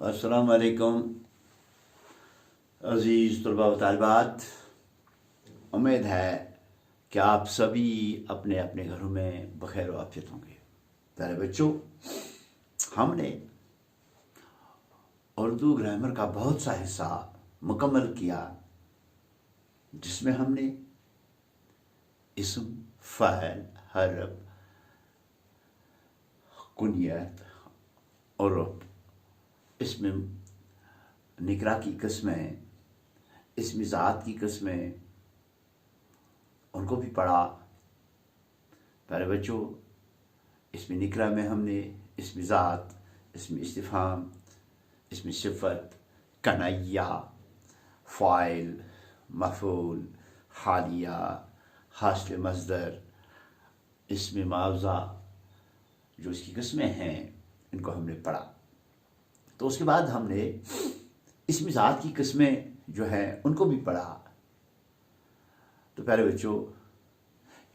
अस्सलाम वालेकुम अज़ीज़ तलबा व तालिबात। उम्मीद है कि आप सभी अपने अपने घरों में बखैर व आफियत होंगे। प्यारे बच्चों, हमने उर्दू ग्रामर का बहुत सा हिस्सा मुकम्मल किया, जिसमें हमने इस्म, फ़ाइल, हर्फ, कुनियत और इसमें निकरा की किस्में, इसमें ज़ात की किस्में, उनको भी पढ़ा। प्यारे बच्चों, इसमें निकरा में हमने इसमें ज़ात, इसमें इस्तिफ़हाम, इसमें सिफ़त, कनैया, फ़ाइल, मफ़ूल, हालिया, हासिल मज़दर, इसमें मुआवज़ा, जो इसकी किस्में हैं, इनको हमने पढ़ा। तो उसके बाद हमने इसमें ज़ात की किस्में जो हैं उनको भी पढ़ा। तो प्यारे बच्चों,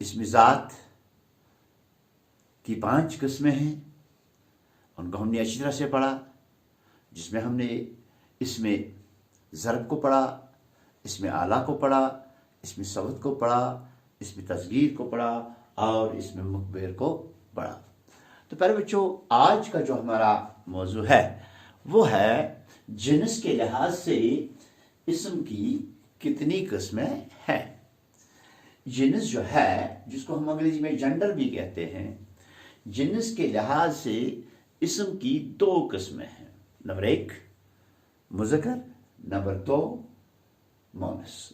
इसमें ज़ात की 5 किस्में हैं, उनको हमने अच्छी तरह से पढ़ा, जिसमें हमने इसमें ज़रब को पढ़ा, इसमें आला को पढ़ा, इसमें सवत को पढ़ा, इसमें तस्गीर को पढ़ा और इसमें मुकब्बिर को पढ़ा। तो प्यारे बच्चों, आज का जो हमारा मौजू है वो है जिन्स के लिहाज से इस्म की कितनी किस्में हैं। जिन्स जो है, जिसको हम अंग्रेजी में जेंडर भी कहते हैं, जिन्स के लिहाज से इस्म की 2 किस्में हैं। नंबर 1 मुज़क्कर, नंबर 2 मोनस।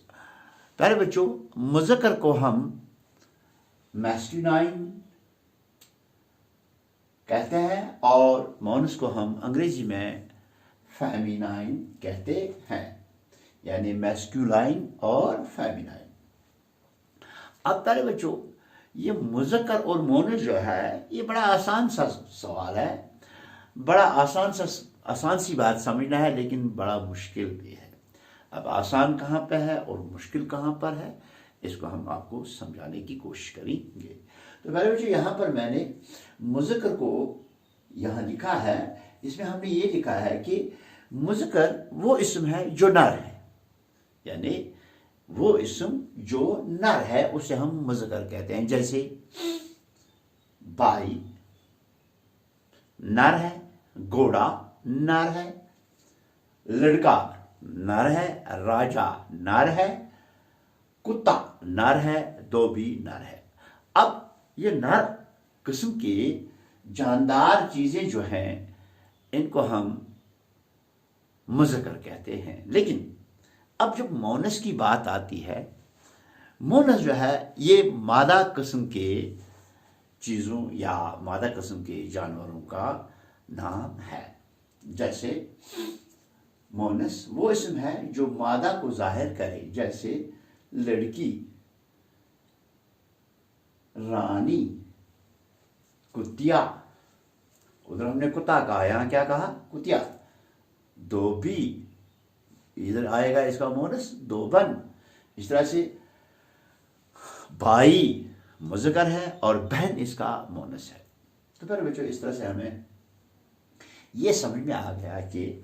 प्यारे बच्चों, मुज़क्कर को हम मैस्कुलाइन कहते हैं और मोनस को हम अंग्रेजी में फेमिनाइन कहते हैं, यानी मैस्कुलाइन और फेमिनाइन। अब प्यारे बच्चों, ये मुज़क्कर और मोनस जो है, ये बड़ा आसान सा सवाल है, बड़ा आसान सी बात समझना है, लेकिन बड़ा मुश्किल भी है। अब आसान कहाँ पे है और मुश्किल कहाँ पर है, इसको हम आपको समझाने की कोशिश करेंगे। तो प्यारे बच्चों, यहाँ पर मैंने मुज़क्कर को यहाँ लिखा है, इसमें हमने ये लिखा है कि मुज़क्कर वो इस्म है जो नर है, यानी वो इस्म जो नर है उसे हम मुज़क्कर कहते हैं। जैसे बाई नर है, घोड़ा नर है, लड़का नर है, राजा नर है, कुत्ता नर है, धोबी नर है। अब ये नर किस्म के जानदार चीज़ें जो हैं, इनको हम मुज़क्कर कहते हैं। लेकिन अब जब मोनस की बात आती है, मोनस जो है ये मादा किस्म के चीज़ों या मादा किस्म के जानवरों का नाम है। जैसे मोनस वो इस्म है जो मादा को जाहिर करे, जैसे लड़की, रानी, कुतिया, उधर हमने कुत्ता कहा, यहाँ क्या कहा, कुतिया। धोबी, इधर आएगा इसका मोनस धोबन। इस तरह से भाई मुज़क्कर है और बहन इसका मोनस है। तो फिर बच्चों, इस तरह से हमें ये समझ में आ गया कि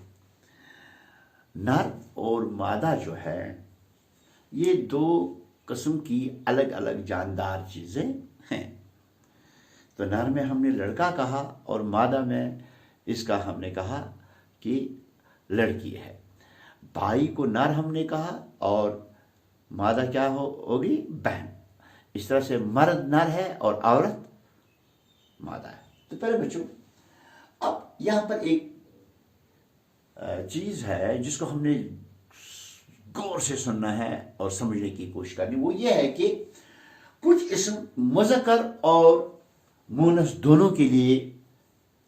नर और मादा जो है, ये 2 किस्म की अलग अलग जानदार चीज़ें हैं। तो नर में हमने लड़का कहा और मादा में इसका हमने कहा कि लड़की है। भाई को नर हमने कहा और मादा क्या होगी, बहन। इस तरह से मर्द नर है और औरत मादा है। तो पहले बच्चों, अब यहाँ पर एक चीज़ है जिसको हमने गौर से सुनना है और समझने की कोशिश करनी। वो ये है कि कुछ इस्म मुज़क्कर और मोनस दोनों के लिए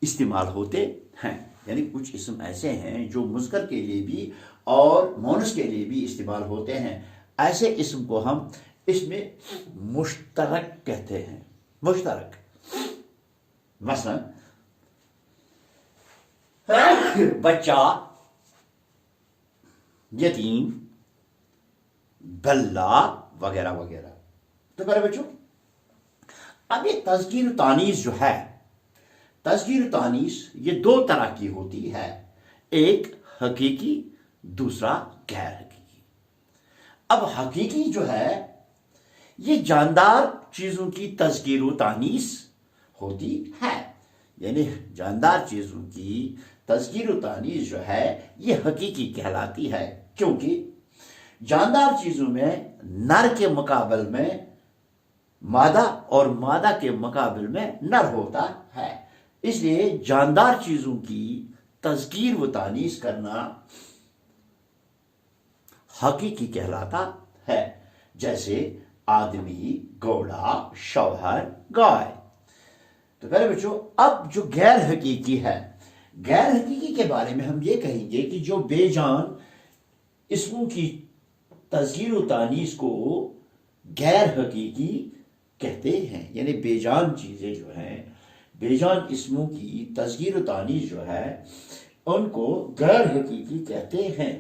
इस्तेमाल होते हैं, यानी कुछ इस्म ऐसे हैं जो मुज़क्कर के लिए भी और मोनस के लिए भी इस्तेमाल होते हैं। ऐसे इस्म को हम इसमें मुश्तरक कहते हैं। मुश्तरक, मसलन बच्चा, यतीम, बल्ला वगैरह वगैरह। तो मेरे बच्चों, अब ये तज़कीर तानीस जो है, तज़कीर तानीस ये 2 तरह की होती है। एक हकीकी, दूसरा गैर हकीकी। अब हकीकी जो है ये जानदार चीजों की तज़कीर व तानीस होती है, यानी जानदार चीजों की तज़कीर व तानीस जो है ये हकीकी कहलाती है, क्योंकि जानदार चीजों में नर के मुकाबले में मादा और मादा के मुकाबले में नर होता है, इसलिए जानदार चीजों की तज़कीर व तानीस करना हकीकी कहलाता है, जैसे आदमी, घोड़ा, शौहर, गाय। तो पहले बच्चों, अब जो गैर हकीकी है, गैर हकीकी के बारे में हम ये कहेंगे कि जो बेजान इस्मों की तज़कीर व तानीस को गैर हकीकी कहते हैं, यानी बेजान चीजें जो हैं, बेजान इस्मों की तज़कीर व तानीस जो है उनको गैर हकीकी कहते हैं।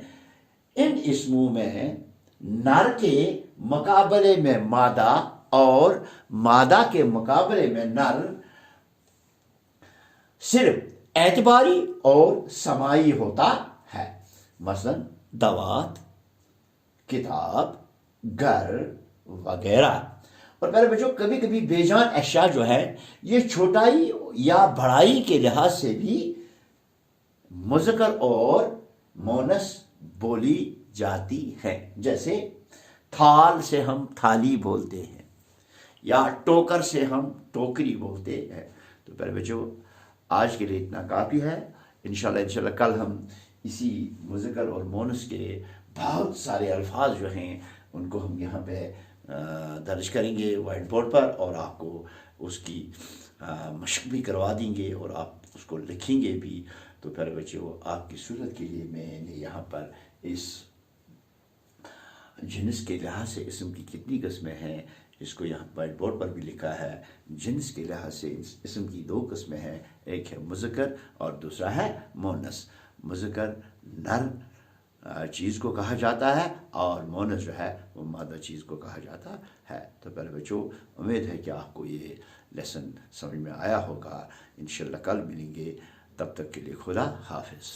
इन इस्मों में नर के मुकाबले में मादा और मादा के मुकाबले में नर सिर्फ एतबारी और समाई होता है, मसलन दवात, किताब, घर वगैरह। और पहले बच्चों, कभी कभी बेजान अशिया जो है ये छोटाई या बड़ाई के लिहाज से भी मुज़क्कर और मोनस बोली जाती है, जैसे थाल से हम थाली बोलते हैं या टोकर से हम टोकरी बोलते हैं। तो पहले बच्चों, आज के लिए इतना काफ़ी है। इंशाल्लाह कल हम इसी मुज़क्कर और मोनस के बहुत सारे अल्फाज जो हैं उनको हम यहाँ पे दर्ज करेंगे वाइट बोर्ड पर, और आपको उसकी मशक भी करवा देंगे और आप उसको लिखेंगे भी। तो फिर बच्चों, आपकी सूरत के लिए मैंने यहाँ पर इस जिन्स के लिहाज से इसम की कितनी किस्में हैं इसको यहाँ वाइट बोर्ड पर भी लिखा है। जिन्स के लिहाज से इसम की 2 किस्में हैं, एक है मुज़क्कर और दूसरा है मोनस। मुज़क्कर नर चीज़ को कहा जाता है और मोनस जो है वो मादा चीज़ को कहा जाता है। तो पहले बच्चों, उम्मीद है कि आपको ये लेसन समझ में आया होगा। इंशाल्लाह कल मिलेंगे, तब तक के लिए खुदा हाफिज़।